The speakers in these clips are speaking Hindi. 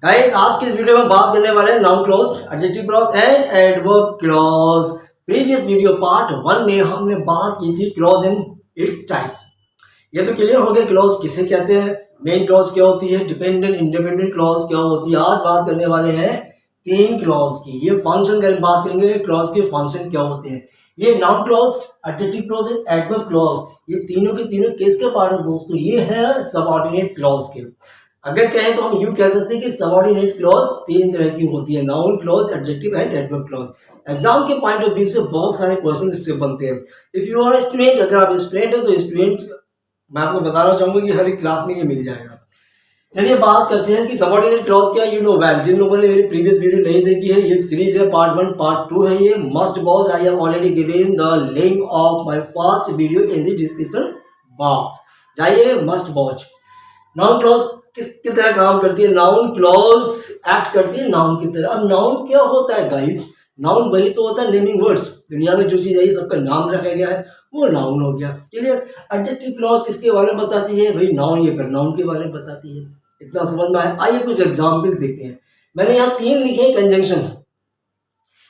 गाइस आज की इस वीडियो में बात करने वाले हैं noun clause, adjective clause and adverb clause. Previous video part 1 में हमने बात की थी क्लॉज एंड इट्स टाइप्स। ये तो क्लियर हो गया क्लॉज किसे कहते हैं, मेन क्लॉज क्या होती है, डिपेंडेंट इंडिपेंडेंट क्लॉज क्या होती है। आज बात करने वाले हैं 3 क्लॉज की। ये फंक्शन की बात करेंगे, क्लॉज के फंक्शन क्या होते हैं। ये noun clause, adjective clause and adverb clause, ये तीनों के तीनों किसके पार्ट है दोस्तों, ये है सबऑर्डिनेट क्लॉज के। अगर कहें तो हम यूं कह सकते हैं कि सबऑर्डिनेट क्लॉज 3 तरह की होती है, noun clause, adjective and adverb clause. Exam के पॉइंट ऑफ व्यू से बहुत सारे क्वेश्चन इससे बनते हैं। इफ यू आर स्टूडेंट, अगर आप स्टूडेंट है तो स्टूडेंट मैं आपको बताना चाहूंगा कि हर एक क्लास में ये मिल जाएगा। चलिए बात करते हैं कि सबऑर्डिनेट क्लॉज क्या है। यू नो वेल, जिन लोगों ने मेरी प्रीवियस वीडियो नहीं देखी है, ये सीरीज है, पार्ट 1 पार्ट 2 है। ये must watch. I have already given the link of my first video in the description box, जाइए मस्ट वॉच। नाउन क्लॉज किसकी तरह काम करती है, नाउन क्लॉज एक्ट करती है नाउन की तरह। अब नाउन क्या होता है गाइस, नाउन वही तो होता है नेमिंग वर्ड्स। दुनिया में जो चीज है सबका नाम रखा गया है वो नाउन हो गया, क्लियर। एडजेक्टिव क्लॉज किसके बारे में बताती है भाई, नाउन, ये नाउन के बारे में बताती है। इतना समझ में आया। आइए कुछ एग्जाम्पल्स देखते हैं। मैंने यहाँ 3 लिखे हैं कंजंक्शन,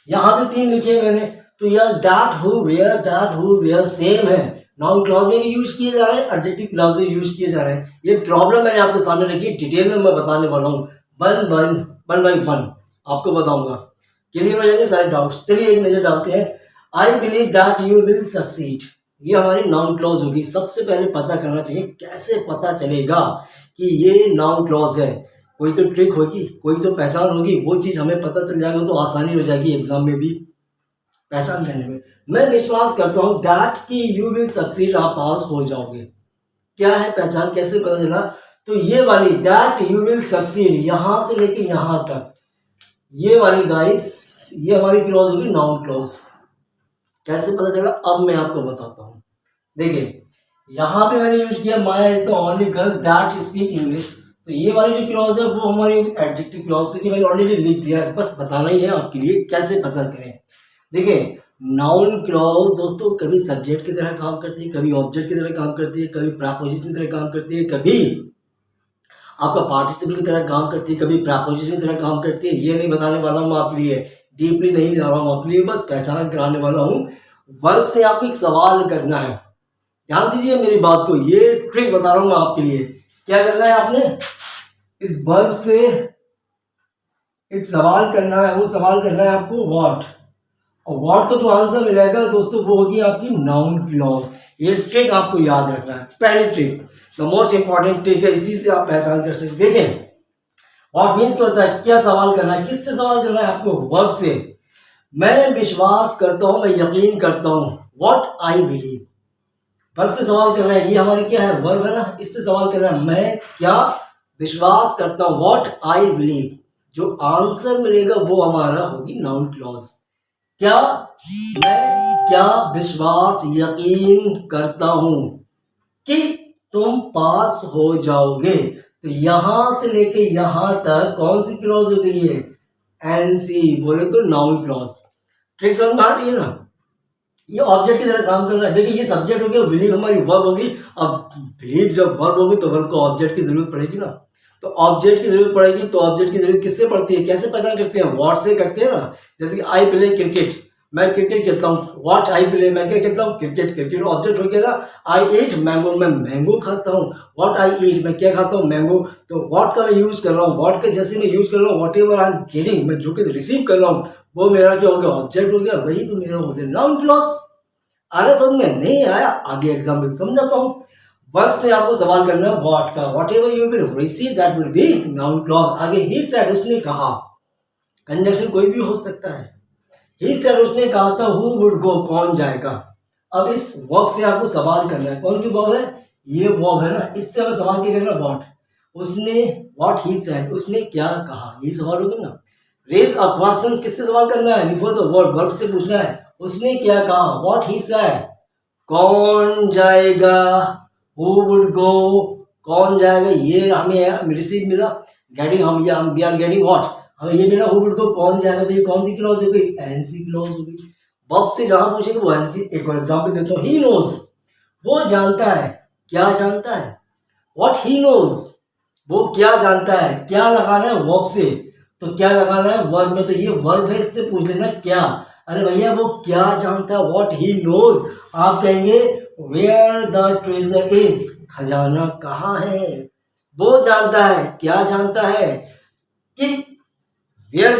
यहाँ भी 3 लिखे हैं मैंने। तो यह दैट हु वेयर सेम है, नाउन क्लॉज में भी यूज किए जा रहे हैं, एडजेक्टिव क्लॉज में यूज किए जा रहे हैं। ये प्रॉब्लम मैंने आपके सामने रखी है, डिटेल में मैं बताने वाला हूँ, वन बाय वन आपको बताऊंगा, क्लियर हो जाएंगे सारे डाउट्स। चलिए एक नजर डालते हैं। I believe that you will succeed, ये हमारी नाउन क्लॉज होगी। सबसे पहले पता करना चाहिए कैसे पता चलेगा कि ये नाउन क्लॉज है। कोई तो ट्रिक होगी, कोई तो पहचान होगी, वो चीज हमें पता चल जाएगा तो आसानी हो जाएगी एग्जाम में भी पहचान करने में। मैं विश्वास करता हूं दैट कि यू विल सक्सीड, आप पास हो जाओगे। क्या है पहचान, कैसे पता चला, तो ये वाली दैट यू विल सक्सीड, यहां से लेके यहां तक, ये वाली गाइस, ये हमारी क्लॉज होगी नाउन क्लॉज। कैसे पता चला अब मैं आपको बताता हूं। देखिए यहां पे मैंने यूज किया Maya is the only girl that speak English, तो ये वाली जो क्लॉज है वो हमारी एडजेक्टिव क्लॉज, क्योंकि मैंने ऑलरेडी लिख दिया है, बस बताना ही है आपके लिए कैसे पता करें। देखिए नाउन क्लॉज दोस्तों कभी सब्जेक्ट की तरह काम करती है, कभी ऑब्जेक्ट की तरह काम करती है, कभी प्रीपोजिशन की तरह काम करती है, कभी आपका पार्टिसिपल की तरह काम करती है, कभी प्रीपोजिशन की तरह काम करती है। ये नहीं बताने वाला हूँ आपके लिए, डीपली नहीं जा रहा हूँ आपके लिए, बस पहचान कराने वाला हूँ। वर्ब से आपको एक सवाल करना है, ध्यान दीजिए मेरी बात को, ये ट्रिक बता रहा हूँ मैं आपके लिए। क्या करना है आपने, इस वर्ब से एक सवाल करना है, वो सवाल करना है आपको व्हाट, और व्हाट को जो आंसर मिलेगा दोस्तों वो होगी आपकी नाउन क्लॉज। ये ट्रिक आपको याद रखना है, पहली trick, the most important trick है, इसी से आप पहचान कर सकते। देखें व्हाट मीन्स क्या होता है, क्या सवाल करना है, किससे सवाल करना है आपको, वर्ब से। मैं विश्वास करता हूं, मैं यकीन करता हूं, व्हाट आई बिलीव, वर्ब से सवाल कर रहा है, ये हमारी क्या है वर्ब है ना, इससे सवाल कर रहा है मैं क्या विश्वास करता हूं, व्हाट आई बिलीव। जो आंसर मिलेगा वो हमारा होगी नाउन क्लॉज। क्या, मैं क्या विश्वास यकीन करता हूं कि तुम पास हो जाओगे, तो यहां से लेके यहां तक कौन सी क्लॉज हो गई है, एनसी, बोले तो नाउन क्लॉज। ट्रिक समझ में आ रही है ना, ये ऑब्जेक्ट की तरह काम कर रहा है। देखिए ये सब्जेक्ट हो गया, बिलीव हमारी वर्ब होगी। अब बिलीव जब वर्ब होगी तो वर्ब को ऑब्जेक्ट की जरूरत पड़ेगी ना, तो ऑब्जेक्ट की जरूरत पड़ेगी, तो ऑब्जेक्ट की जरूरत किससे पड़ती है, कैसे पहचान करते हैं, व्हाट से करते हैं ना। जैसे कि आई प्ले क्रिकेट, मैं क्रिकेट खेलता हूँ, व्हाट आई प्ले, मैं क्या खेलता हूँ क्रिकेट, क्रिकेट ऑब्जेक्ट हो गया ना। आई ईट मैंगो, मैं मैंगो खाता हूँ, व्हाट आई ईट, मैं क्या खाता हूँ मैंगो, तो व्हाट का मैं यूज कर रहा हूँ, व्हाट के जैसे मैं यूज कर रहा हूँ, what ever I am getting, मैं जो कि रिसीव कर रहा हूँ वो मेरा क्या हो गया, ऑब्जेक्ट हो गया, वही तो मेरा हो गया नाउन क्लॉज। आगे समझ में नहीं आया, आगे एग्जाम्पल समझाता हूँ। वर्ब से आपको सवाल करना है व्हाट का, what ever you will receive that will be noun clause. आगे ही सेड, उसने कहा, कंजंक्शन कोई भी हो सकता है। ही सेड, उसने कहा था, हु वुड गो, कौन जाएगा। अब इस वर्ब से आपको सवाल करना है, कौन सी वर्ब है, ये वर्ब है ना, इससे हमें सवाल क्या करना है, व्हाट, उसने, व्हाट ही सेड, उसने क्या कहा, ये सवाल होगा ना। रेज अ क्वेश्चन किससे सवाल करना है, बिफोर द वर्ब, वर्ब से पूछना है उसने क्या कहा, व्हाट ही सेड, कौन जाएगा, हु वुड गो, कौन जाएगा, ये हमें रिसीव मिला, गेटिंग, हम वी आर गेटिंग व्हाट, हमें ये मिला हु वुड गो, कौन जाएगा, तो ये कौन सी क्लॉज हो गई, एनसी क्लॉज हो गई। वर्ब से जहां पूछेंगे वो एनसी। एक और एग्जांपल देता हूँ, ही नोज, वो जानता है। क्या जानता है? व्हाट ही नोज, वो क्या जानता है। क्या लगाना है वर्ब से, तो क्या लगाना है वर्ब में, तो ये वर्ब है, इससे पूछ लेना क्या। अरे भैया वो क्या जानता है, व्हाट ही नोज। आप कहेंगे वेयर द ट्रेजर इज, खजाना कहाँ है। वो जानता है, क्या जानता है कि वेयर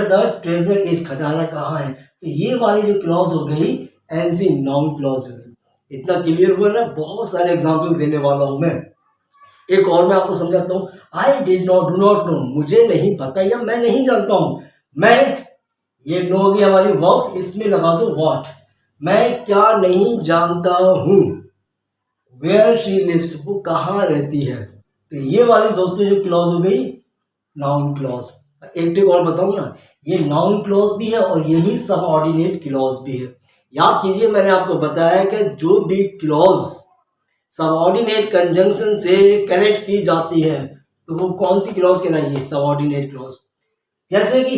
द ट्रेजर इज, खजाना कहाँ है। तो ये वाली जो क्लॉज हो गई एनसी नाउन क्लॉज हो गई। इतना क्लियर हुआ ना। बहुत सारे एग्जाम्पल देने वाला हूं मैं। एक और मैं आपको समझाता हूँ, I did not, do not know, मुझे नहीं पता या मैं नहीं जानता हूं। मैं, ये नो होगी हमारी वर्ब, इसमें लगा दो व्हाट, मैं क्या नहीं जानता हूं। वेयर शी लिव्स, वो कहाँ रहती है। तो ये वाली दोस्तों जो क्लॉज हो गई नाउन क्लॉज। एक टिक और बताऊं ना, ये नाउन क्लॉज भी है और यही सबऑर्डिनेट क्लॉज भी है। याद कीजिए मैंने आपको बताया कि जो भी क्लॉज सबऑर्डिनेट कंजंक्शन से कनेक्ट की जाती है तो वो कौन सी क्लॉज कहलाएगी, सबऑर्डिनेट क्लॉज। जैसे कि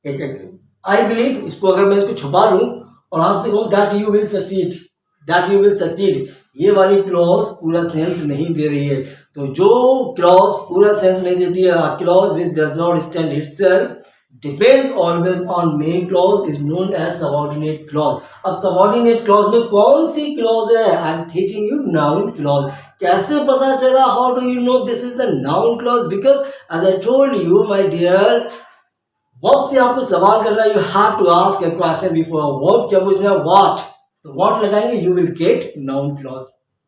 एक आई बिलीव, इसको अगर मैं इसको छुपा लूं और आपसे कहूं that you will succeed, that you will succeed, ये वाली क्लॉज पूरा सेंस नहीं दे रही है। तो जो क्लॉज पूरा सेंस नहीं देती है, clause which does not stand itself depends always on main clause is known as subordinate clause. अब सबऑर्डिनेट क्लॉज में कौन सी क्लॉज है, I am teaching you noun clause. कैसे पता चला, how do you know this is the noun clause, because as I told you my dear, verb से आपको सवाल कर रहा है, you have to ask a question before. Verb क्या पूछ रहा है, व्हाट, तो व्हाट लगाएंगे, you will get noun clause.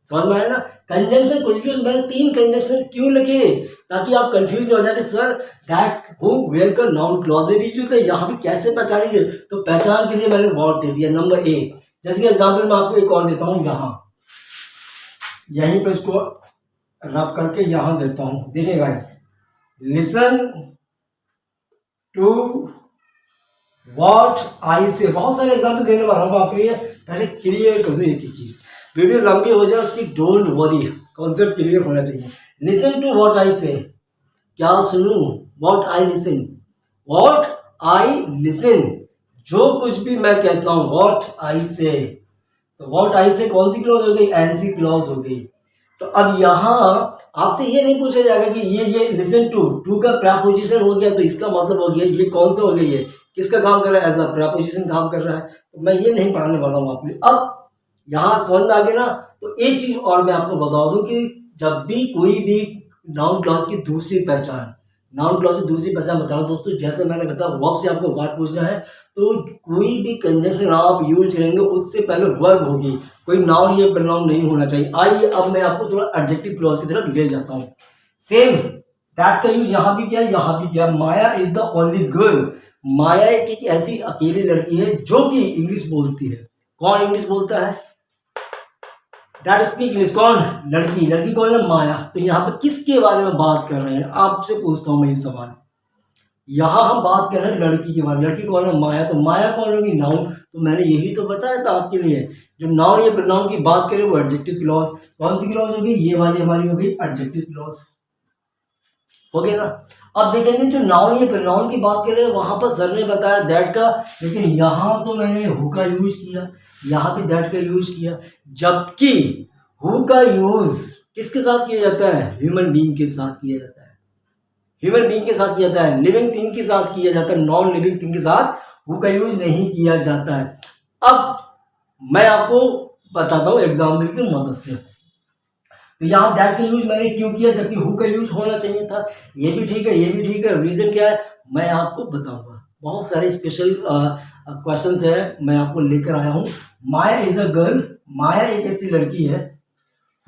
समझ में आया ना। कंजंक्शन कुछ भी, मैंने 3 कंजंक्शन क्यों लिखे, ताकि आप कंफ्यूज हो जाए कि सर दैट हु वेयर का नाउन क्लॉज में भी यूज है, यहाँ पे कैसे पहचानेंगे। तो पहचान के लिए मैंने व्हाट दे दिया नंबर ए। जैसे कि एग्जाम्पल मैं आपको एक और देता हूँ, यहाँ यहीं पे इसको रब करके यहाँ देता हूँ। देखिए guys, listen to what I say. बहुत सारे एग्जाम्पल देने वाला हूँ आपके लिए, पहले क्लियर कर दो एक ही चीज, वीडियो लंबी हो जाए उसकी डोंट वरी, कॉन्सेप्ट क्लियर होना चाहिए। लिसन टू व्हाट आई से, क्या सुनूं, what I listen, what I listen, जो कुछ भी मैं कहता हूं, व्हाट आई से। तो व्हाट आई से कौन सी क्लॉज हो गई, एनसी क्लॉज हो गई। तो अब यहाँ आपसे ये नहीं पूछा जाएगा कि ये लिसन टू का प्रेपोजिशन हो गया तो इसका मतलब हो गया ये कौन सा हो गया, ये किसका काम कर रहा है, एज अ प्रेपोजिशन काम कर रहा है। तो मैं ये नहीं पढ़ाने वाला हूँ आपको। अब यहाँ समझ में आ गया ना। तो एक चीज और मैं आपको बता दूं कि जब भी कोई भी नाउन क्लॉज की दूसरी पहचान, नाउन क्लॉज की दूसरी पहचान बता रहा हूं दोस्तों, जैसे मैंने बताया वर्ब से आपको व्हाट पूछना है, तो कोई भी कंजंक्शन आप यूज करेंगे उससे पहले वर्ब होगी, कोई नाउन या प्रोनाउन नहीं होना चाहिए। आइए अब मैं आपको थोड़ा एडजेक्टिव क्लॉज की तरफ ले जाता हूँ। सेम दैट का यूज यहाँ भी किया, यहाँ भी किया। Maya is the only girl, माया एक ऐसी अकेली लड़की है जो कि इंग्लिश बोलती है। कौन इंग्लिश बोलता है, दैट स्पीक इंग्लिश, कौन, लड़की। लड़की कौन है, माया। तो यहाँ पे किसके बारे में बात कर रहे हैं, आपसे पूछता हूं मैं इस सवाल। यहाँ हम बात कर रहे हैं लड़की के बारे में, लड़की कौन है, माया। तो माया कौन होगी, नाउन। तो मैंने यही तो बताया था आपके लिए, जो नाउन या प्रोनाउन की बात करें वो एडजेक्टिव क्लॉज। कौन सी क्लॉज होगी, ये वाली हमारी होगी एडजेक्टिव क्लॉज, हो गया ना। अब देखेंगे जो नाउन या प्रोनाउन की बात कर रहे हैं वहां पर सर ने बताया दैट का, लेकिन यहाँ तो मैंने हु का यूज किया, यहाँ पे दैट का यूज किया। जबकि हु का यूज किसके साथ किया जाता है, ह्यूमन बीइंग के साथ किया जाता है, ह्यूमन बीइंग के साथ किया जाता है, लिविंग थिंग के साथ किया जाता है। नॉन लिविंग थिंग के साथ हु का यूज नहीं किया जाता है। अब मैं आपको बताता हूँ एग्जाम्पल की मदद से। तो यहाँ दैट का यूज मैंने क्यों किया जबकि हु का यूज होना चाहिए था। ये भी ठीक है, ये भी ठीक है। रीजन क्या है मैं आपको बताऊंगा। बहुत सारे स्पेशल क्वेश्चंस है मैं आपको लेकर आया हूँ। माया इज अ गर्ल, माया एक ऐसी लड़की है।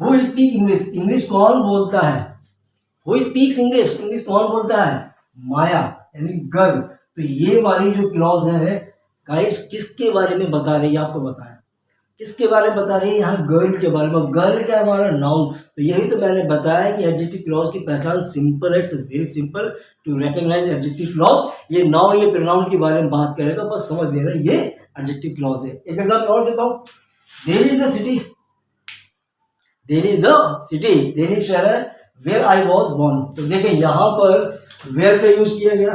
हु स्पीक इंग्लिश, इंग्लिश कौन बोलता है, हु स्पीक्स इंग्लिश, इंग्लिश कौन बोलता है, माया यानी गर्ल। तो ये वाली जो क्लॉज है गाइस किसके बारे में बता रही है, आपको बताया किसके बारे में बता रही है, यहाँ गर्ल के बारे में। गर्ल क्या हमारा नाउन। तो यही तो मैंने बताया कि एडजेक्टिव क्लॉज की पहचान सिंपल है, it's very simple to recognise adjective clause. ये नाउन या प्रोनाउन के बारे में बात करेगा, बस समझ लेना ये एडजेक्टिव क्लॉज है। एक एग्जांपल और देता हूँ, Delhi is a city, Delhi is a city, Delhi शहर है, वेयर आई वॉज बोर्न। तो देखिए यहाँ पर वेयर का यूज किया गया,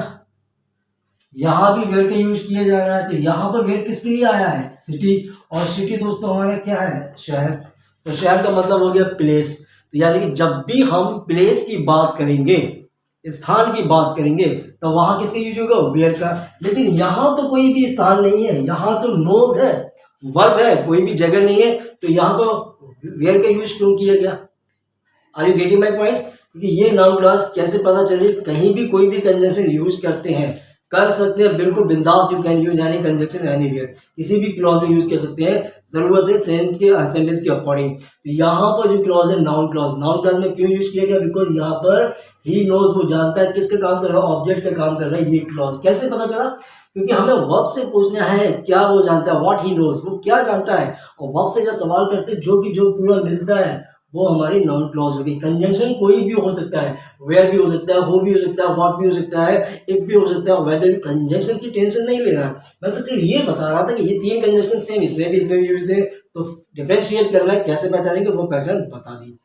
यहाँ भी वेयर का यूज किया जा रहा है। तो यहाँ पर वेयर किसके लिए आया है? सिटी। और सिटी दोस्तों हमारा क्या है? शहर। तो शहर का मतलब हो गया प्लेस। तो यानी कि जब भी हम प्लेस की बात करेंगे, स्थान की बात करेंगे, तो वहां किसका यूज होगा? वेयर का। लेकिन यहाँ तो कोई भी स्थान नहीं है, यहाँ तो नोज है, वर्ब है, कोई भी जगह नहीं है। तो यहाँ पर वेयर का यूज क्यों किया गया? Are you getting my point? क्योंकि ये नाउन क्लॉज कैसे पता चले? कहीं भी कोई भी कंजंक्शन यूज करते हैं, कर सकते हैं, बिल्कुल बिंदास you can use any conjunction anywhere, किसी भी क्लॉज में यूज कर सकते हैं, जरूरत है सेंटेंस के अकॉर्डिंग। तो यहाँ पर जो क्लॉज है नाउन क्लॉज, नाउन क्लॉज में क्यों यूज किया गया? बिकॉज यहाँ पर ही नोज, वो जानता है किसका काम कर रहा है? ऑब्जेक्ट का काम कर रहा है। ये क्लॉज कैसे पता चला? क्योंकि हमें वर्ब से पूछना है क्या वो जानता है, व्हाट ही नोज, वो क्या जानता है। और वर्ब से जब सवाल करते जो पूरा मिलता है वो हमारी नाउन क्लॉज होगी। कंजंक्शन कोई भी हो सकता है, वेयर भी हो सकता है, हो भी हो सकता है, व्हाट भी हो सकता है, इफ भी हो सकता है, वेदर भी। कंजंक्शन की टेंशन नहीं लेना है, मैं तो सिर्फ ये बता रहा था कि ये तीन कंजंक्शन सेम इसमें भी यूज थे। तो डिफरेंशिएट करना है, कैसे पहचानेंगे वो पहचान बता दी।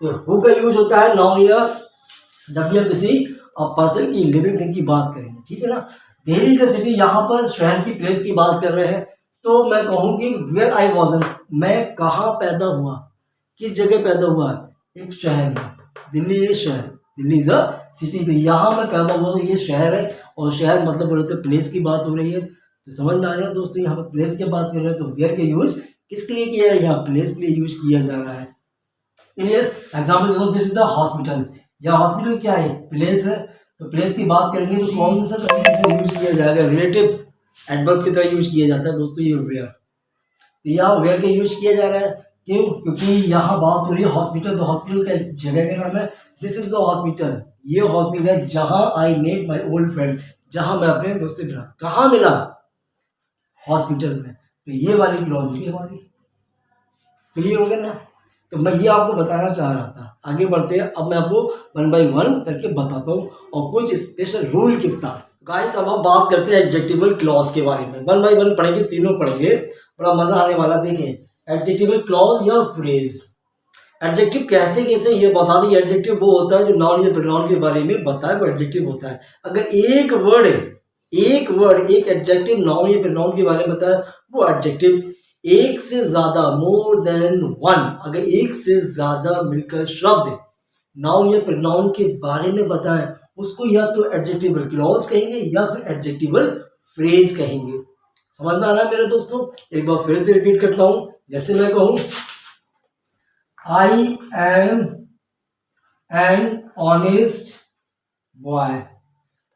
तो हु का यूज होता है नाउन या जब भी हम किसी पर्सन की लिविंग थिंग की बात करेंगे, ठीक है ना। दिल्ली का सिटी, यहाँ पर शहर की प्लेस की बात कर रहे हैं, तो मैं कहूँगी वेयर आई वॉज, मैं कहाँ पैदा हुआ, किस जगह पैदा हुआ? एक शहर में। दिल्ली ये शहर, दिल्ली इज अ सिटी। तो यहाँ मैं पैदा हुआ, तो ये शहर है। और शहर मतलब बोले तो प्लेस की बात हो रही है। तो समझ में आ रहा है दोस्तों, यहाँ पर प्लेस की बात कर रहे हैं। तो वेयर का यूज किसके लिए किया है? यहाँ प्लेस के लिए यूज किया जा रहा है। क्लियर? एग्जाम्पल देखो, दिस इज द हॉस्पिटल। यह हॉस्पिटल क्या है? प्लेस है। तो प्लेस की बात करेंगे तो कौन सा यूज किया जाएगा? रिलेटिव एडवर्ब की तरह यूज किया जाता है दोस्तों ये वेयर। तो यहाँ वेयर का यूज किया जा रहा है। क्यों? क्योंकि यहाँ बात हो रही है हॉस्पिटल। तो हॉस्पिटल का जगह का नाम है, दिस इज द हॉस्पिटल। ये हॉस्पिटल है जहां I met my old friend, जहां मैं अपने दोस्त से मिला। कहाँ मिला? हॉस्पिटल में। तो ये वाली क्लॉज होगी हमारी। क्लियर हो गया ना? तो मैं ये आपको बताना चाह रहा था। आगे बढ़ते हैं, अब मैं आपको 1 by 1 करके बताता हूँ और कुछ स्पेशल रूल के साथ। गाइस अब हम बात करते हैं एडजेक्टिवल क्लॉज के बारे में। 1 by 1 पढ़ेंगे, तीनों पढ़ेंगे, बड़ा मजा आने वाला। देखें एडजेक्टिवल क्लॉज या फ्रेज। एडजेक्टिव कहते कैसे ये बता दें। एडजेक्टिव वो होता है जो नाउन या प्रोनाउन के बारे में बताए, वो एडजेक्टिव होता है। अगर एक वर्ड एक एडजेक्टिव नाउन या प्रोनाउन के बारे में बताए वो एडजेक्टिव। एक से ज्यादा, मोर देन वन, अगर एक से ज्यादा मिलकर शब्द नाउन या प्रोनाउन के बारे में बताएं उसको या तो एडजेक्टिवल क्लॉज कहेंगे या फिर एडजेक्टिवल फ्रेज कहेंगे। समझ में आ रहा है मेरे दोस्तों? एक बार फिर से रिपीट करता हूं। जैसे मैं कहूं I am an honest boy,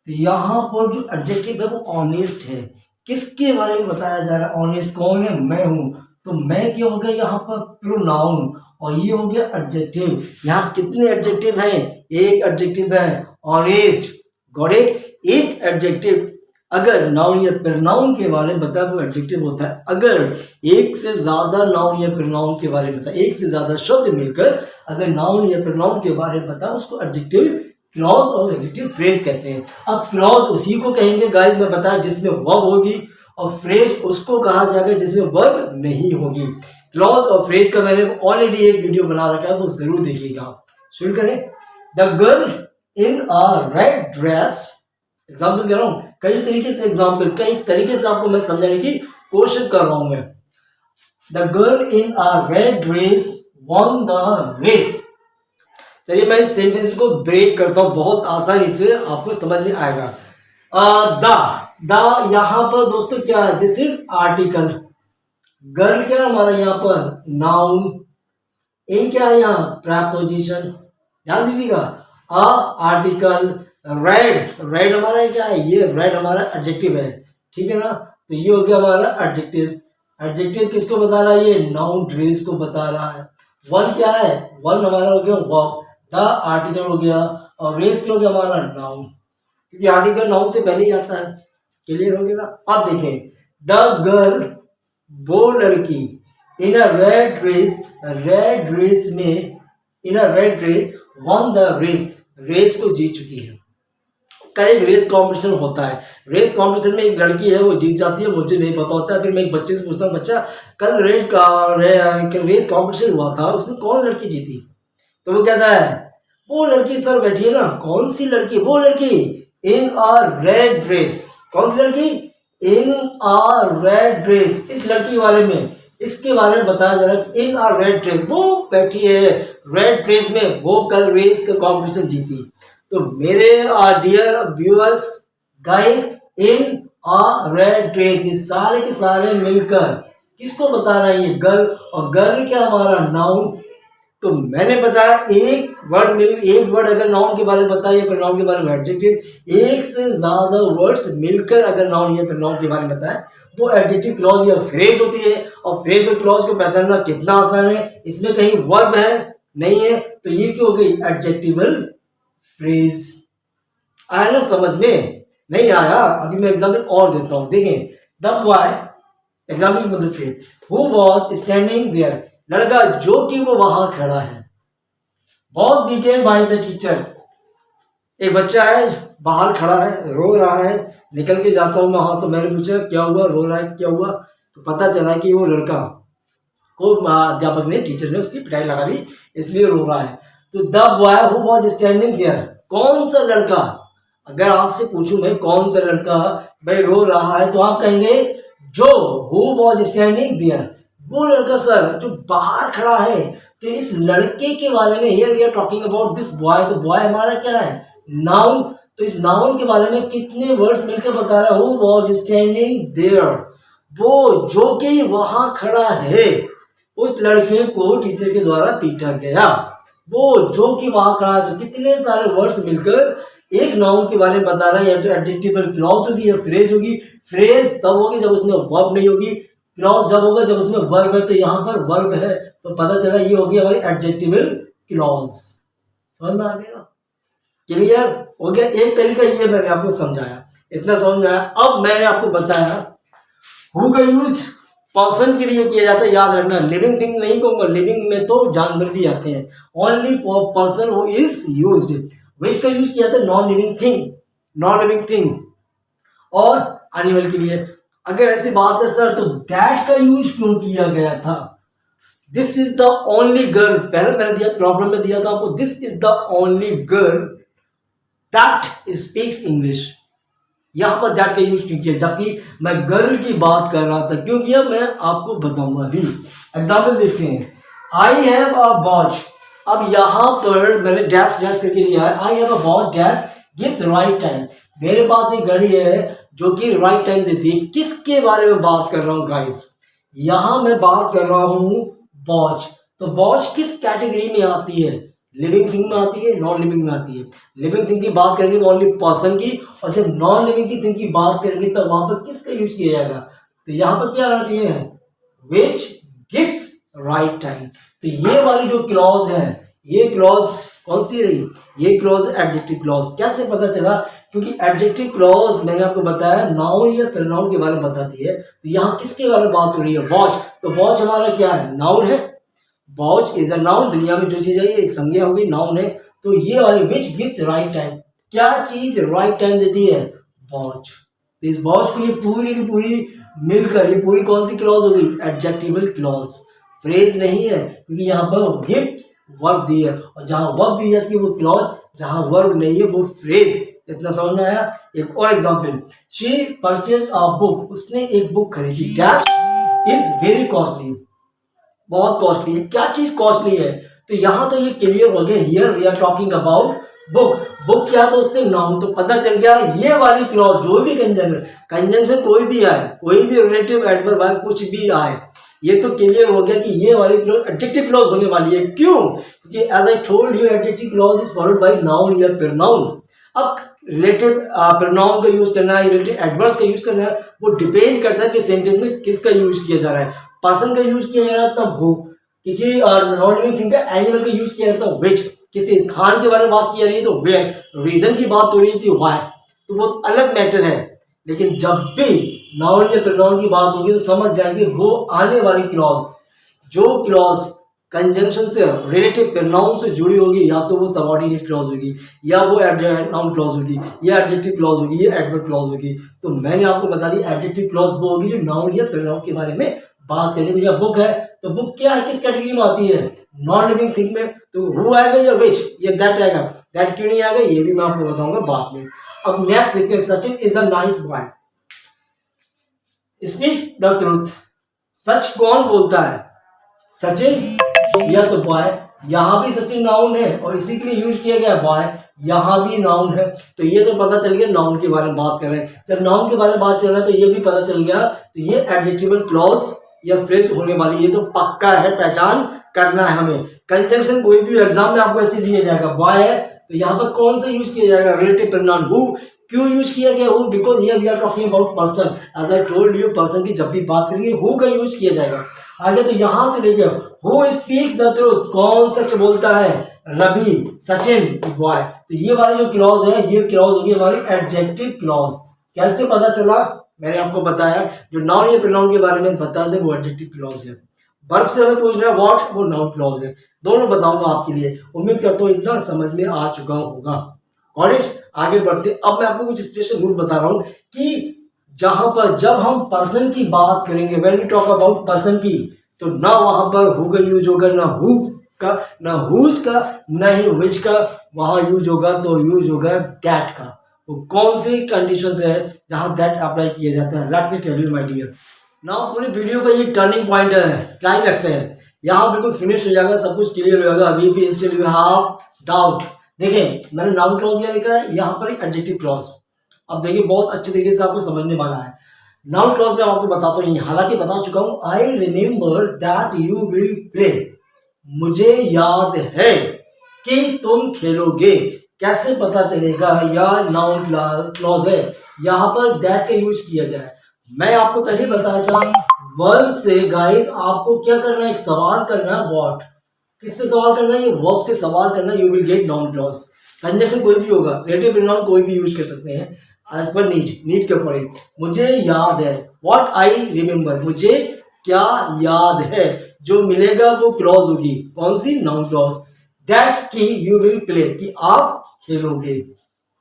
तो यहां पर जो एडजेक्टिव है वो ऑनेस्ट है। किसके बारे में बताया जा रहा है? ऑनेस्ट कौन है? मैं हूं। तो मैं क्या हो गया यहाँ पर? प्रोनाउन। और ये हो गया एडजेक्टिव। यहाँ कितने एडजेक्टिव हैं? एक एडजेक्टिव है ऑनेस्ट। Got it? एक एडजेक्टिव अगर नाउन या प्रोनाउन के बारे में बताया वो एडजेक्टिव होता है। अगर एक से ज्यादा नाउन या प्रोनाउन के बारे में बताया, एक से ज्यादा शब्द मिलकर अगर नाउन या प्रोनाउन के बारे में बताया उसको एडजेक्टिव क्लॉज और एडजेक्टिव फ्रेज कहते हैं। अब क्लॉज उसी को कहेंगे गाइस मैं बताया जिसमें वर्ब होगी, और फ्रेज उसको कहा जाएगा जिसमें वर्ब नहीं होगी। क्लॉज और फ्रेज का मैंने ऑलरेडी एक वीडियो बना रखा है, वो जरूर देखिएगा। शुरू करें। The girl in a red dress, example दे रहा हूं, कई तरीके से एग्जाम्पल, कई तरीके से आपको मैं समझाने की कोशिश कर रहा हूं मैं। The girl in a red dress won the race. चलिए मैं इस सेंटेंस को ब्रेक करता हूं, बहुत आसानी से आपको समझ में आएगा। द यहां पर दोस्तों क्या है? This is article. गर्ल क्या है हमारा यहाँ पर? नाउन। इन क्या है यहाँ? प्रेपोजिशन। ध्यान दीजिएगा, अ आर्टिकल। रेड हमारा क्या है? ये रेड हमारा एडजेक्टिव है, ठीक है ना। तो ये हो गया हमारा एडजेक्टिव। एडजेक्टिव किसको बता रहा है? ये नाउन ड्रेस को बता रहा है। वन क्या है? वन हमारा हो गया वर्ब। द आर्टिकल हो गया और रेस क्या हो गया हमारा? नाउन, क्योंकि आर्टिकल नाउन से पहले ही आता है। क्लियर हो गया ना? अब देखें, द गर्ल वो लड़की in a red dress, red dress में, in a red dress won the race, race को जीत चुकी है। कल एक रेस कंपटीशन होता है, रेस कंपटीशन में एक लड़की है वो जीत जाती है, मुझे नहीं पता होता है। फिर मैं एक बच्चे से पूछता हूँ, बच्चा कल रेस कंपटीशन हुआ था, उसमें कौन लड़की जीती? तो वो कहता है वो लड़की सर बैठी है ना। कौन सी लड़की? वो लड़की इन अ रेड ड्रेस। कौन सी लड़की? इन आ रेड ड्रेस, इस लड़की के बारे में, इसके बारे में बताया जा रहा है। इन आ रेड ड्रेस, वो बैठी है रेड ड्रेस में, वो कल रेस का कॉम्पिटिशन जीती। तो मेरे डियर व्यूअर्स गाइस, इन आ रेड ड्रेस, ये सारे के सारे मिलकर किसको बता रहा है? ये गर्ल। और गर्ल क्या हमारा नाउन। तो मैंने बताया एक वर्ड अगर नाउन के बारे में बताया, फिर नाउन के बारे में एडजेक्टिव, एक से ज्यादा वर्ड्स मिलकर अगर नाउन या फिर नाउन के बारे में बताया, वो एडजेक्टिव क्लॉज या फ्रेज होती है। और फ्रेज और क्लॉज को पहचानना कितना आसान है, इसमें कहीं वर्ब है नहीं है, तो ये क्यों हो गई? Adjectival phrase. आया ना समझ में? नहीं आया? अभी मैं एग्जाम्पल और देता हूं, देखें। द बॉय, एग्जाम्पल की मदद से, हु वॉज स्टैंडिंग देयर, लड़का जो कि वो वहां खड़ा है, was beaten by the teacher, एक बच्चा है बाहर खड़ा है, रो रहा है, निकल के जाता हूं मैं वहां, तो मैंने पूछा क्या हुआ, रो रहा है, क्या हुआ? तो पता चला कि वो लड़का को अध्यापक ने, टीचर ने उसकी पिटाई लगा दी, इसलिए रो रहा है। तो the boy who was standing there, कौन सा लड़का? अगर आपसे पूछूं मैं कौन सा लड़का भाई रो रहा है, तो आप कहेंगे जो हु वॉज स्टैंडिंग देयर, वो लड़का सर जो बाहर खड़ा है। तो इस लड़के के बारे में here we are talking about this boy. तो बॉय हमारा क्या है? नाउन। तो इस नाउन के बारे में कितने वर्ड्स मिलकर बता रहा है? हु वॉज स्टैंडिंग देयर, वो जो कि वहां खड़ा है। उस लड़के को टीचर के द्वारा पीटा गया, वो जो कि वहां खड़ा है। तो कितने सारे वर्ड्स मिलकर एक नाउन के बारे में बता रहा है। या तो एडजेक्टिव क्लॉज होगी या फ्रेज होगी। फ्रेज तब होगी जब उसमें वर्ब नहीं होगी, क्लॉज जब होगा जब उसमें वर्ब है। तो यहाँ पर वर्ब है, तो पता चला ये होगी हमारी एडजेक्टिवल क्लॉज। समझ में आ गया? क्लियर हो गया? एक तरीका ये मैंने आपको समझाया, इतना समझ में आया। अब मैंने आपको बताया हु का यूज पर्सन के लिए किया जाता है, याद रखना। लिविंग थिंग नहीं कहूंगा, लिविंग में तो जानवर भी आते हैं। Only for person who is used. Which का यूज किया जाता है non living thing, non living thing और एनिमल के लिए। अगर ऐसी बात है सर तो दैट का यूज क्यों किया गया था? This is the only girl, पहले मैंने दिया प्रॉब्लम में दिया था आपको, this is the only girl that speaks English. यहां पर दैट का यूज क्यों किया, जबकि मैं गर्ल की बात कर रहा था? क्यों किया मैं आपको बताऊंगा अभी। एग्जाम्पल देखते हैं। आई हैव अ वॉच, अब यहां पर मैंने डैश डैश करके लिया है। I have a watch dash gives right time, मेरे पास एक घड़ी है जो कि राइट टाइम देती है। किसके बारे में बात कर रहा हूं गाइस? यहां मैं बात कर रहा हूं वॉच। तो वॉच किस कैटेगरी में आती है? लिविंग थिंग में आती है, नॉन लिविंग में आती है। लिविंग थिंग की बात करेंगे तो ओनली पर्सन की, और जब नॉन लिविंग की थिंग की बात करेंगे तब वहां पर किसका यूज किया जाएगा? तो यहां पर क्या आना चाहिए? Which gives right time. तो ये वाली जो क्लॉज है, ये क्लॉज कौन सी रही? ये क्लॉज एडजेक्टिव क्लॉज। कैसे पता चला? क्योंकि एडजेक्टिव क्लॉज मैंने आपको बताया नाउन या प्रोनाउन के बारे में बताती है। तो यहाँ किसके बारे में बात हो रही है? वॉच। तो वॉच हमारा क्या है? नाउन है। वॉच इज अ नाउन, दुनिया में जो चीज है एक संज्ञा होगी, नाउन है। तो ये वाली विच गिव्स राइट टाइम, क्या चीज राइट टाइम देती है? वॉच। तो इस वॉच को ये पूरी की पूरी मिलकर ये पूरी कौन सी क्लॉज होगी? Adjectival clause. फ्रेज नहीं है, क्योंकि यहाँ पर गिव्स वर्ब दी है, और जहां वर्ब दी जाती है वो क्लॉज, जहां वर्ब नहीं है वो फ्रेज। इतना समझ में आया? एक और example. She purchase a book, उसने एक बुक खरीदी। डैश इज वेरी कॉस्टली, बहुत कॉस्टली है। क्या चीज कॉस्टली है? तो यहां तो ये क्लियर हो गया, here we are talking about book. Book क्या था? उसने नाउन। तो पता चल गया ये वाली क्लॉज, जो भी कंजंक्शन कोई भी आए, कोई भी रिलेटिव एडवर्ब आए, कुछ भी आए, ये तो क्लियर हो गया कि ये वाली क्लॉज एडजेक्टिव क्लॉज होने वाली है। क्यों? क्योंकि as I told you adjective clause is followed by noun या प्रोनाउन। अब रिलेटिव प्रोनाउन का यूज करना है, रिलेटिव एडवर्ब्स का यूज करना है, वो डिपेंड करता है कि सेंटेंस में किसका यूज किया जा रहा है। पर्सन का यूज किया जा रहा है तब हो, किसी नॉन लिविंग थिंग का एनिमल का यूज किया जाता है विच, किसी स्थान के बारे में बात की जा रही है तो वेयर, रीजन की बात हो रही थी व्हाई, तो बहुत अलग मैटर है। लेकिन जब भी नाउन या प्रोनाउन की बात होगी तो समझ जाएंगे वो आने वाली क्लॉज, जो क्लॉज कंजंक्शन से रिलेटिव प्रोनाउन से जुड़ी होगी, या तो वो सबऑर्डिनेट क्लॉज होगी, या वो नाउन क्लॉज होगी, या एडजेक्टिव क्लॉज होगी, या एडवर्ब क्लॉज होगी। तो मैंने आपको बता दी एडजेक्टिव क्लॉज वो होगी जो नाउन या प्रोनाउन के बारे में बात करेंगे। या बुक है तो बुक क्या है, किस कैटेगरी में आती है? नॉन लिविंग थिंग में। तो हु आएगा या विच या दैट आएगा? दैट क्यों नहीं आएगा ये भी मैं आपको बताऊंगा बाद में। अब नेक्स्ट देखते हैं। Sachin is a nice boy. Speaks the truth, सच कौन बोलता है, सचिन या तो बॉय। यहां भी सचिन नाउन है और इसी के लिए यूज किया गया बॉय, यहां भी नाउन है। तो ये तो पता चल गया नाउन के बारे में बात कर रहे हैं। जब नाउन के बारे में बात चल रहा है तो ये भी पता चल गया, तो ये एडजेक्टिवल क्लॉज या फ्रेज होने वाली, ये तो पक्का है, पहचान करना है हमें। कंजंक्शन कोई भी एग्जाम में आपको ऐसे दिया जाएगा, बॉय है तो यहाँ पर कौन सा यूज किया जाएगा, रिलेटिव प्रोनाउन हु। क्यों यूज किया गया who, because here we are talking about person, as I told you person की जब भी बात करेंगे हु का यूज किया जाएगा। आगे तो यहां से लेके हु स्पीक्स द ट्रूथ, कौन सच बोलता है, रवि, सचिन, बॉय। तो ये वाली जो क्लॉज है ये क्लॉज होगी हमारी एडजेक्टिव क्लॉज। कैसे पता चला, मैंने आपको बताया जो नाउन या प्रोनाउन के बारे में बता दें वो एडजेक्टिव क्लॉज है। वर्ब से हमें पूछ रहा है व्हाट, वो नाउन क्लॉज है। दोनों बताऊंगा आपके लिए, उम्मीद करता हूँ इतना समझ में आ चुका होगा। Got it. आगे बढ़ते, अब मैं आपको कुछ स्पेशल रूल बता रहा हूँ कि जहां पर जब हम पर्सन की बात करेंगे, when we talk about person की, तो ना वहां पर हु का यूज होगा, ना हु का, ना हुज का, ना ही विच का। वहां यूज होगा तो यूज होगा दैट का। तो कौन सी कंडीशंस है जहां दैट अप्लाई किया जाता है, let me tell you my dear. Now पूरी वीडियो का ये टर्निंग पॉइंट है, क्लाइमैक्स है, यहाँ बिल्कुल फिनिश हो जाएगा, सब कुछ क्लियर हो जाएगा। अभी भी स्टिल यू हैव डाउट। देखिए मैंने नाउन क्लॉज यहाँ लिखा है, यहाँ पर एडजेक्टिव क्लॉज। अब देखिए बहुत अच्छे तरीके से आपको समझने वाला है। नाउन क्लॉज में आपको बताता हूँ, हालांकि बता चुका हूँ, I remember that you will play, मुझे याद है कि तुम खेलोगे। कैसे पता चलेगा, या नाउन क्लॉज है, यहाँ पर दैट का यूज किया गया है। मैं आपको पहले बताया था वर्ब से गाइस आपको क्या करना है, एक सवाल करना है, व्हाट। किससे सवाल करना है, ये वर्ब से सवाल करना है, you will get noun clause. Conjunction कोई भी होगा, रिलेटिव प्रोनाउन कोई भी यूज कर सकते हैं एज पर नीड के अकॉर्डिंग। मुझे याद है, व्हाट आई रिमेम्बर, मुझे क्या याद है, जो मिलेगा वो क्लॉज होगी, कौन सी, नाउन क्लॉज। दैट की यू विल प्ले, कि आप खेलोगे,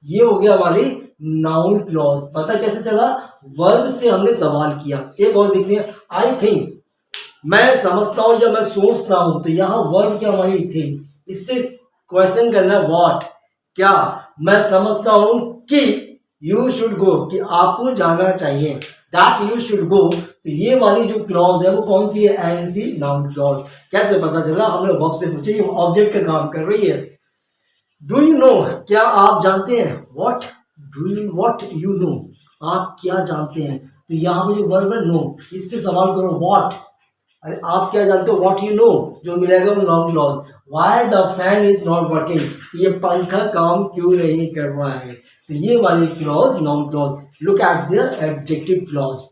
ये हो गया हमारी नाउन क्लॉज। पता कैसे चला, वर्ब से हमने सवाल किया। एक और देखिए, आई थिंक, मैं समझता हूं या मैं सोचता हूं, तो यहाँ वर्ब क्या हमारी थिंक, इससे क्वेश्चन करना है व्हाट, क्या, मैं समझता हूं कि यू शुड गो, कि आपको जाना चाहिए, दैट यू शुड गो। तो ये वाली जो क्लॉज है वो कौन सी है, एनसी नाउन क्लॉज। कैसे पता चला, हमने वर्ब से पूछे, ये ऑब्जेक्ट का काम कर रही है। डू यू नो, क्या आप जानते हैं, what do you, what you know, आप क्या जानते हैं। तो यहाँ पे जो वर्ब है नो, इससे सवाल करो व्हाट, अरे आप क्या जानते हो, व्हाट यू नो, जो मिलेगा वो noun clause. Why the fan is not working, ये पंखा काम क्यों नहीं कर रहा है। तो ये वाली clause noun clause. Look at the adjective clause.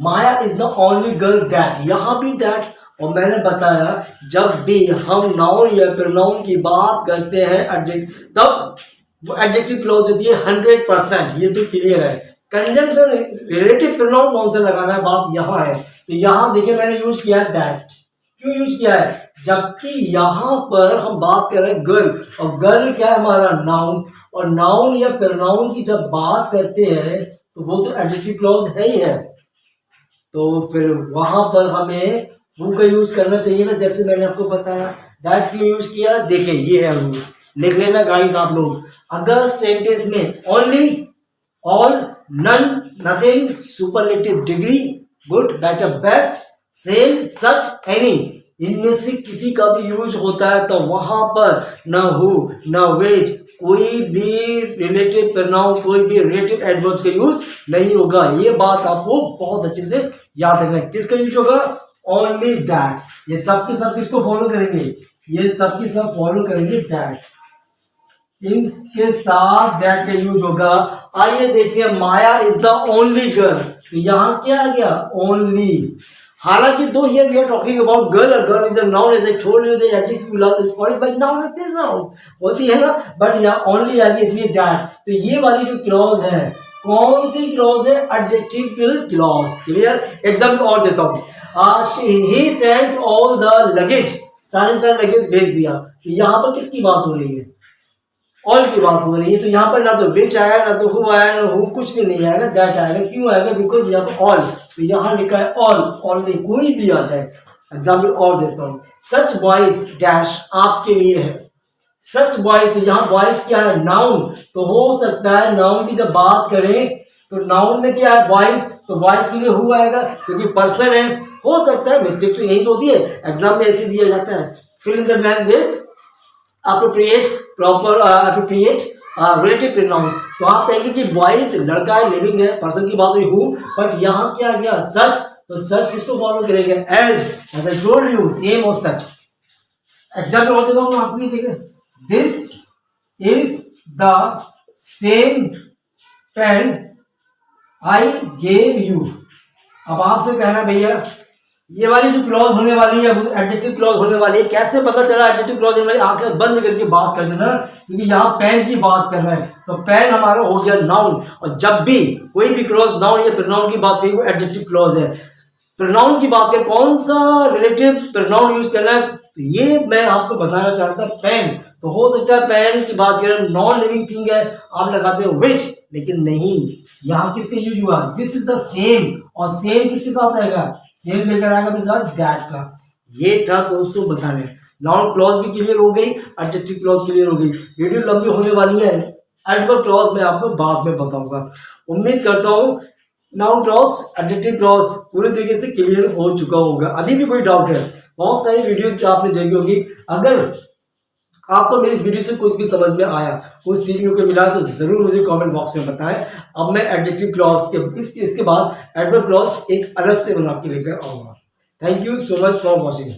Maya is the only girl that, यहाँ भी दैट। और मैंने बताया जब भी हम नाउन या प्रोनाउन की बात करते हैं एडजेक्टिव, तब वो एडजेक्टिव क्लॉज होती है 100%, ये तो क्लियर है। कंजंक्शन रिलेटिव प्रोनाउन कौन सा लगाना है, बात यहाँ है। तो यहाँ देखिए मैंने यूज किया है दैट, क्यों यूज किया है, जबकि यहाँ पर हम बात कर रहे हैं गर्ल, और गर्ल क्या है हमारा नाउन, और नाउन या प्रोनाउन की जब बात करते हैं तो वो तो एडजेक्टिव क्लॉज है ही है। तो फिर वहां पर हमें हु का यूज करना चाहिए ना, जैसे मैंने आपको बताया। दैट क्यों यूज किया, देखिए ये है रूल, लिख लेना गाइस आप लोग। अगर सेंटेंस में only, all, none, nothing, superlative, degree, good, better, best, same, such, any, इनमें से किसी का भी यूज होता है तो वहां पर न हु न वेज, कोई भी रिलेटिव प्रोनाउन, कोई भी रिलेटिव एडवर्ब्स का यूज नहीं होगा। ये बात आपको बहुत अच्छे से याद रखना है। किसका यूज होगा, ओनली दैट। ये सब के सब किसको फॉलो करेंगे, ये सब की सब फॉलो करेंगे दैट, इनके साथ दैट का यूज होगा। आइए देखिए, Maya is the only girl, तो यहाँ क्या आ गया, ओनली। हालांकि though here we are talking about girl, और girl is a noun, as I told you the adjective clause is followed by noun and pronoun होती है ना, बट यहाँ ओनली आ गई इसलिए दैट। तो ये वाली जो क्लॉज है, कौन सी क्लॉज है, एडजेक्टिव क्लॉज। क्लियर। एग्जाम्पल और देता हूँ, ही सेंट ऑल द लगेज, सारे लगेज भेज दिया। तो यहाँ पर किसकी बात हो रही है, ऑल की बात हो रही है। तो यहाँ पर ना तो विच आया, ना तो हु आया, ना हु, कुछ भी नहीं आएगा, दैट आएगा। क्यों आएगा, बिकॉज यहाँ पर ऑल, तो यहाँ लिखा है ऑल, ओनली, कोई भी आ जाए। एग्जाम्पल और देता हूँ, सच बॉयज डैश, आपके लिए है, सच बॉयज। तो यहाँ बॉयज क्या है, नाउन, तो हो सकता है नाउन की जब बात करें तो नाउन में क्या है, बॉयज, तो बॉयज के लिए हु आएगा क्योंकि पर्सन है। हो सकता है मिस्टेक तो यही तो होती है, एग्जाम में ऐसे दिया जाता है, fill in the blank with appropriate proper appropriate relative pronoun। तो आप कहेंगे कि बॉयज लड़का है, लिविंग है, पर्सन की बात हुई हु, बट यहाँ क्या गया सच, तो सच किसको फॉलो करेंगे, as I told you, same और सच। एग्जाम्पल और देता हूँ आप भी देखें, this is the same pen I gave you. अब आपसे कहना भैया ये वाली जो क्लॉज होने वाली है, एडजेक्टिव क्लॉज होने वाली है, कैसे पता चला एडजेक्टिव क्लॉज होने वाली, आंखें बंद करके बात कर देना, क्योंकि यहाँ पेन की बात कर रहे हैं, तो पेन हमारा हो गया नाउन। और जब भी कोई भी क्लॉज नाउन या प्रोनाउन की बात करें वो एडजेक्टिव क्लॉज है। प्रोनाउन की बात करें, कौन सा रिलेटिव प्रोनाउन यूज करना है, तो ये मैं आपको बताना चाहता था, पेन। तो हो सकता है पेन की बात करें, नॉन लिविंग थिंग है, आप लगाते हो विच, लेकिन नहीं, यहाँ किसका यूज हुआ, दिस इज द सेम, और सेम किसके साथ आएगा, सेम लेकर आएगा अपने साथ दैट का। ये था दोस्तों बताने, नाउन क्लॉज भी क्लियर हो गई, एडजेक्टिव क्लॉज क्लियर हो गई। वीडियो लंबी होने वाली है, एडवर्ब क्लॉज मैं आपको बाद में बताऊंगा। उम्मीद करता हूँ नाउन क्लॉज एडजेक्टिव क्लॉज पूरी तरीके से क्लियर हो चुका होगा। अभी भी कोई डाउट है, बहुत सारी वीडियोस आपने देखी होगी, अगर आपको मेरी इस वीडियो से कुछ भी समझ में आया, कुछ सीखने को मिला, तो जरूर मुझे कमेंट बॉक्स में बताएं। अब मैं एडजेक्टिव क्लॉज के इसके बाद एडवर्ब क्लॉज एक अलग से बना के लेकर आऊंगा। Thank you so much for watching.